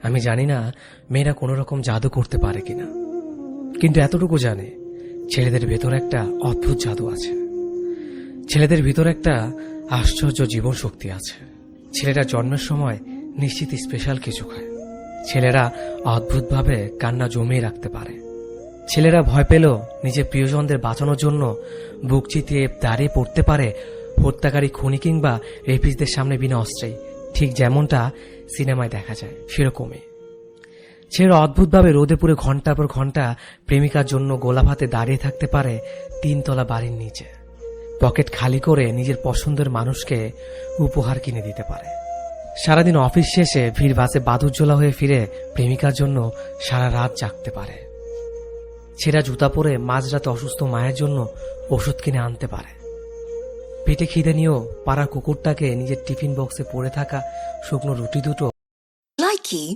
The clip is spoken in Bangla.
আমি জানি না মেয়েরা কোনো রকম জাদু করতে পারে কিনা, কিন্তু এতটুকু জানে ছেলেদের ভেতর একটা অদ্ভুত জাদু আছে। ছেলেদের ভিতর একটা আশ্চর্য জীবন শক্তি আছে। ছেলেরা জন্মের সময় নিশ্চিত স্পেশাল কিছু খায়। ছেলেরা অদ্ভুতভাবে কান্না জমিয়ে রাখতে পারে। ছেলেরা ভয় পেলেও নিজের প্রিয়জনদের বাঁচানোর জন্য বুক চিতিয়ে দাঁড়িয়ে পড়তে পারে হত্যাকারী খুনি কিংবা রেপিসদের সামনে বিনা অস্ত্রেই, ঠিক যেমনটা সিনেমায় দেখা যায় সেরকমই। ছেলেরা অদ্ভুতভাবে রোদে পুড়ে ঘন্টার পর ঘন্টা প্রেমিকার জন্য গোলাপ হাতে দাঁড়িয়ে থাকতে পারে 3 তলা বাড়ির নিচে। পকেট খালি করে নিজের পছন্দের মানুষকে উপহার কিনে দিতে পারে। সারাদিন অফিস শেষে ভিড় বাসে বাদুরঝোলা হয়ে ফিরে প্রেমিকার জন্য সারা রাত জাগতে পারে। ছেঁড়া জুতা পরে মাঝরাতে অসুস্থ মায়ের জন্য ওষুধ কিনে আনতে পারে। পেটে খিদে নিয়েও পাড়ার কুকুরটাকে নিজের টিফিন বক্সে পড়ে থাকা শুকনো রুটি দুটো Likey